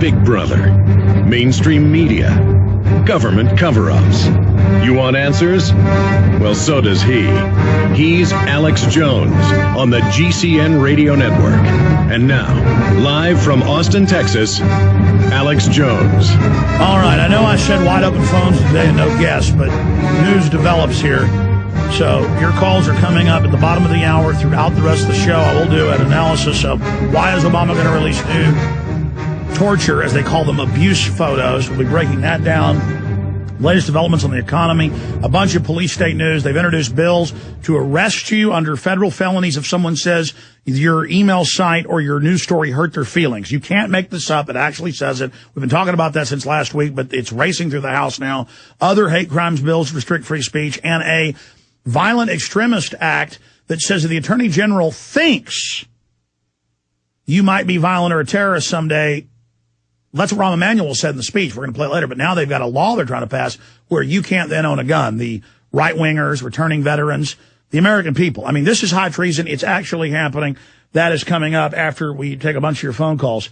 Big Brother, mainstream media, government cover-ups. You want answers? Well, so does he. He's Alex Jones on the GCN Radio Network. And now, live from Austin, Texas, Alex Jones. All right, I know I said wide open phones today and no guests, but news develops here. So your calls are coming up at the bottom of the hour throughout the rest of the show. I will do an analysis of why is Obama going to release new torture, as they call them, abuse photos. We'll be breaking that down. Latest developments on the economy, a bunch of police state news. They've introduced bills to arrest you under federal felonies if someone says your email site or your news story hurt their feelings. You can't make this up. It actually says it. We've been talking about that since last week, but it's racing through the House now. Other hate crimes bills restrict free speech, and a violent extremist act that says that the Attorney General thinks you might be violent or a terrorist someday. That's what Rahm Emanuel said in the speech. We're going to play it later. But now they've got a law they're trying to pass where you can't then own a gun. The right-wingers, returning veterans, the American people. I mean, this is high treason. It's actually happening. That is coming up after we take a bunch of your phone calls.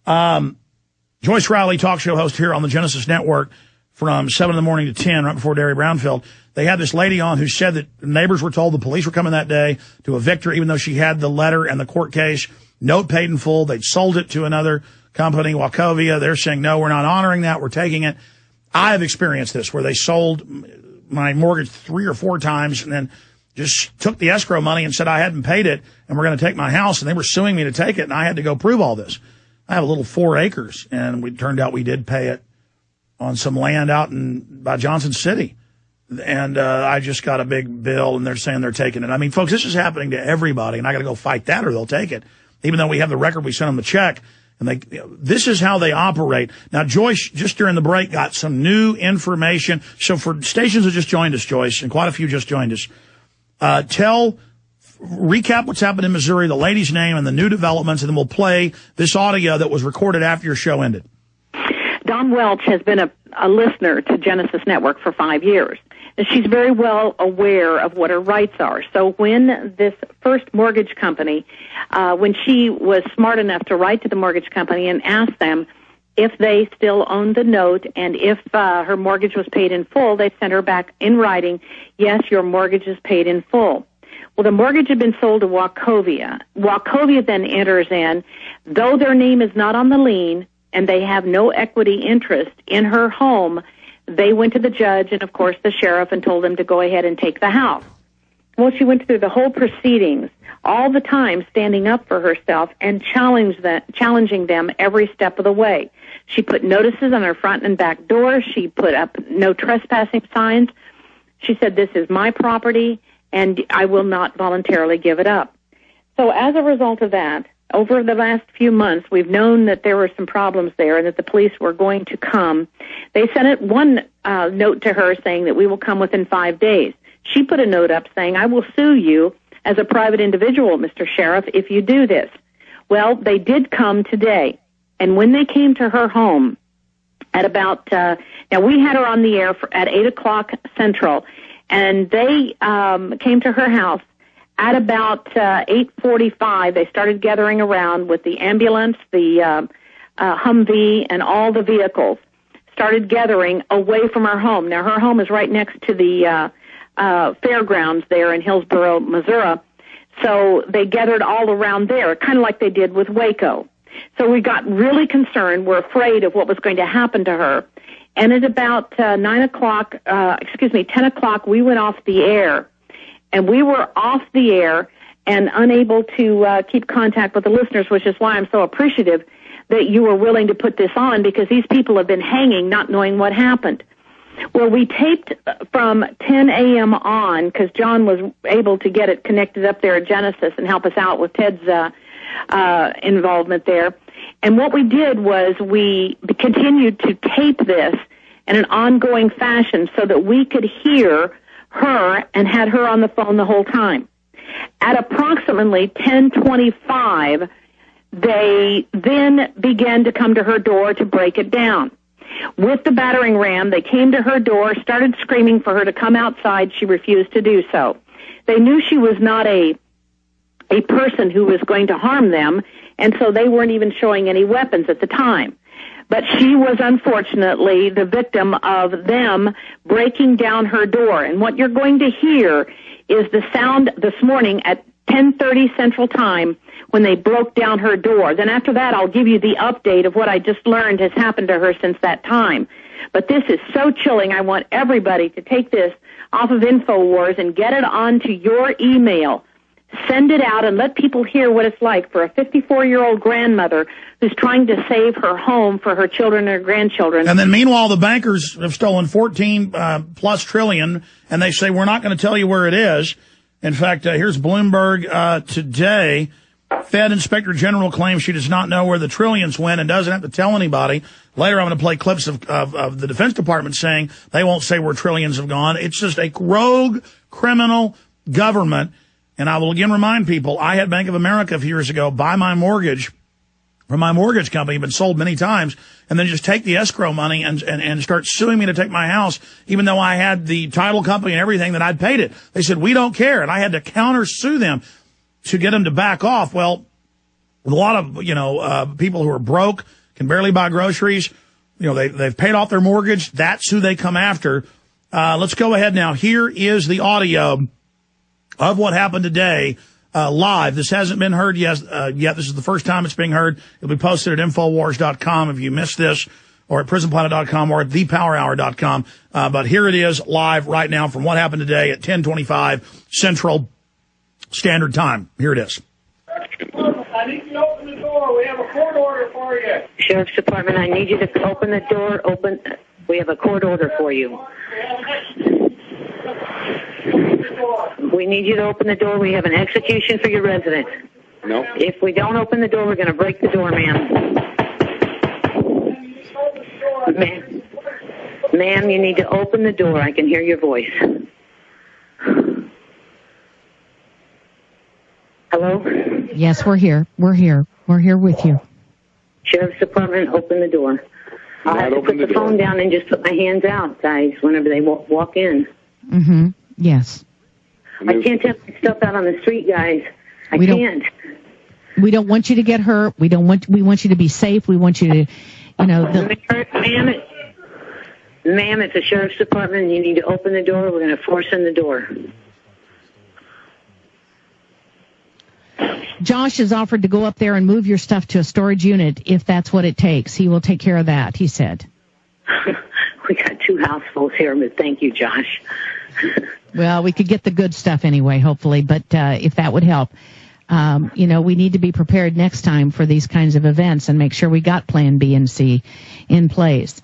Joyce Riley, talk show host here on the Genesis Network from 7 in the morning to 10, right before Derry Brownfield. They had this lady on who said that neighbors were told the police were coming that day to evict her, even though she had the letter and the court case, note paid in full. They'd sold it to another company, Wachovia. They're saying, no, we're not honoring that. We're taking it. I have experienced this where they sold my mortgage 3 or 4 times and then just took the escrow money and said I hadn't paid it and we're going to take my house. And they were suing me to take it. And I had to go prove all this. I have a little 4 acres and it turned out we did pay it on some land out by Johnson City. And I just got a big bill and they're saying they're taking it. I mean, folks, this is happening to everybody and I got to go fight that or they'll take it. Even though we have the record, we sent them the check. And this is how they operate. Now, Joyce, just during the break, got some new information. So for stations that just joined us, Joyce, and quite a few just joined us, recap what's happened in Missouri, the lady's name, and the new developments, and then we'll play this audio that was recorded after your show ended. Dawn Welch has been a listener to Genesis Network for 5 years. And she's very well aware of what her rights are. So when this first mortgage company, when she was smart enough to write to the mortgage company and ask them if they still owned the note and if her mortgage was paid in full, they sent her back in writing, yes, your mortgage is paid in full. Well, the mortgage had been sold to Wachovia. Wachovia then enters in, though their name is not on the lien and they have no equity interest in her home, they went to the judge and, of course, the sheriff and told them to go ahead and take the house. Well, she went through the whole proceedings, all the time standing up for herself and challenging them every step of the way. She put notices on her front and back door. She put up no trespassing signs. She said, this is my property, and I will not voluntarily give it up. So as a result of that, over the last few months, we've known that there were some problems there and that the police were going to come. They sent one note to her saying that we will come within 5 days. She put a note up saying, I will sue you as a private individual, Mr. Sheriff, if you do this. Well, they did come today. And when they came to her home at about, now we had her on the air at 8 o'clock Central, and they came to her house. At about 8:45, they started gathering around with the ambulance, the Humvee, and all the vehicles. Started gathering away from her home. Now, her home is right next to the fairgrounds there in Hillsboro, Missouri. So they gathered all around there, kind of like they did with Waco. So we got really concerned. We're afraid of what was going to happen to her. And at about 10 o'clock, we went off the air. And we were off the air and unable to keep contact with the listeners, which is why I'm so appreciative that you were willing to put this on, because these people have been hanging not knowing what happened. Well, we taped from 10 a.m. on because John was able to get it connected up there at Genesis and help us out with Ted's involvement there. And what we did was we continued to tape this in an ongoing fashion so that we could hear her and had her on the phone the whole time. At approximately 10:25, they then began to come to her door to break it down. With the battering ram, they came to her door, started screaming for her to come outside. She refused to do so. They knew she was not a person who was going to harm them, and so they weren't even showing any weapons at the time. but she was unfortunately the victim of them breaking down her door. And what you're going to hear is the sound this morning at 10:30 Central Time when they broke down her door. Then after that, I'll give you the update of what I just learned has happened to her since that time. But this is so chilling. I want everybody to take this off of InfoWars and get it onto your email. Send it out and let people hear what it's like for a 54-year-old grandmother who's trying to save her home for her children and her grandchildren. And then meanwhile, the bankers have stolen 14 plus trillion, and they say, we're not going to tell you where it is. In fact, here's Bloomberg today. Fed Inspector General claims she does not know where the trillions went and doesn't have to tell anybody. Later, I'm going to play clips of the Defense Department saying they won't say where trillions have gone. It's just a rogue, criminal government. And I will again remind people, I had Bank of America a few years ago buy my mortgage from my mortgage company, been sold many times, and then just take the escrow money and start suing me to take my house, even though I had the title company and everything that I'd paid it. They said, we don't care. And I had to counter-sue them to get them to back off. Well, a lot of, people who are broke, can barely buy groceries, they've paid off their mortgage. That's who they come after. Let's go ahead now. Here is the audio of what happened today, live. This hasn't been heard yet. This is the first time it's being heard. It'll be posted at Infowars.com if you missed this, or at PrisonPlanet.com, or at ThePowerHour.com. But here it is live right now from what happened today at 10:25 Central Standard Time. Here it is. I need you to open the door. We have a court order for you. Sheriff's Department, I need you to open the door. We have a court order for you. We need you to open the door. We have an execution for your residence. No. If we don't open the door, we're going to break the door, ma'am. Ma'am, you need to open the door. I can hear your voice. Hello? Yes, we're here. We're here. We're here with you. Sheriff's Department, open the door. I'll have to put the phone down and just put my hands out, guys, whenever they walk in. Mm-hmm. Yes. I can't have my stuff out on the street, guys. I can't. We don't want you to get hurt. We want you to be safe. We want you to, Ma'am, it's the Sheriff's Department, and you need to open the door. We're going to force in the door. Josh has offered to go up there and move your stuff to a storage unit if that's what it takes. He will take care of that, he said. We got 2 housefuls here, but thank you, Josh. Well, we could get the good stuff anyway, hopefully, but if that would help. We need to be prepared next time for these kinds of events and make sure we got Plan B and C in place.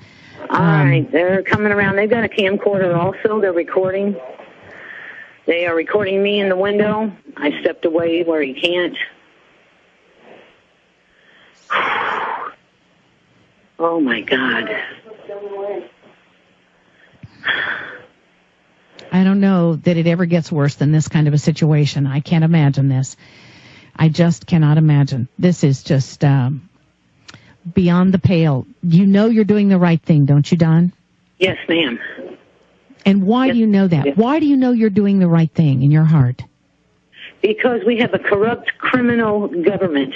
All right, they're coming around. They've got a camcorder also. They're recording. They are recording me in the window. I stepped away where he can't. Oh, my God. I don't know that it ever gets worse than this kind of a situation. I can't imagine this. I just cannot imagine. This is just beyond the pale. You know you're doing the right thing, don't you, Don? Yes, ma'am. And why do you know that? Yes. Why do you know you're doing the right thing in your heart? Because we have a corrupt criminal government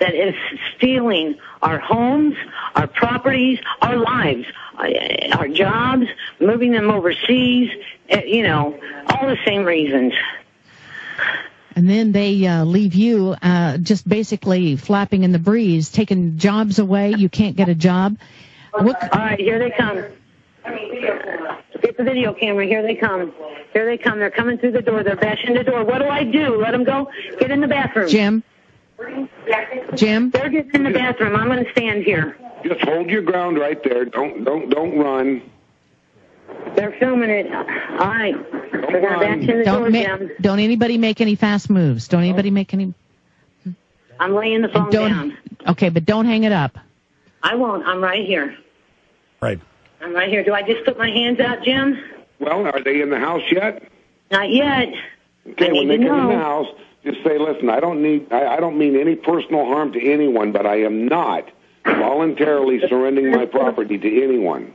that is stealing our homes, our properties, our lives, our jobs, moving them overseas, all the same reasons. And then they leave you just basically flapping in the breeze, taking jobs away. You can't get a job. All right, here they come. Get the video camera. Here they come. Here they come. They're coming through the door. They're bashing the door. What do I do? Let them go? Get in the bathroom. Jim? They're getting in the bathroom. I'm going to stand here. Just hold your ground right there. Don't run. They're filming it. All right. They're going to bash in the door, Jim. Don't anybody make any fast moves. Don't anybody make any... I'm laying the phone down. Okay, but don't hang it up. I won't. I'm right here. Right. I'm right here. Do I just put my hands out, Jim? Well, are they in the house yet? Not yet. Okay, when they come in the house, just say, listen, I don't mean any personal harm to anyone, but I am not voluntarily surrendering my property to anyone.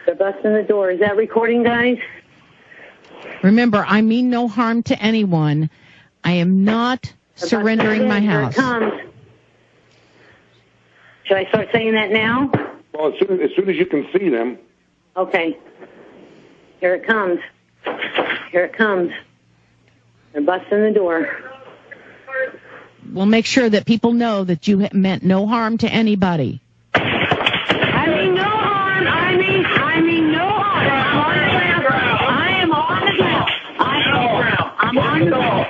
They're busting the door. Is that recording, guys? Remember, I mean no harm to anyone. I am not surrendering my house. Here it comes. Should I start saying that now? Well, as soon as you can see them. Okay. Here it comes. Here it comes. They're busting the door. We'll make sure that people know that you meant no harm to anybody. I mean no harm. I mean no harm. I am on the ground. I'm on the ground.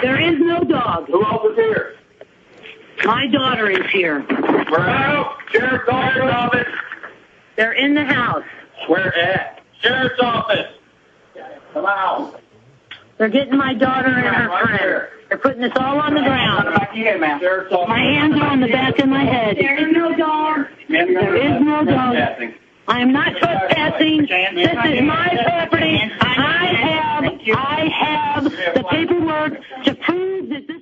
There is no dog. Who else is here? My daughter is here. Where at? Sheriff's office. They're in the house. Where at? Sheriff's office. Come out. They're getting my daughter and her friend. They're putting this all on the ground. My hands are on the back of my head. There is no dog. There is no dog. I am not trespassing. This is my property. I have the paperwork to prove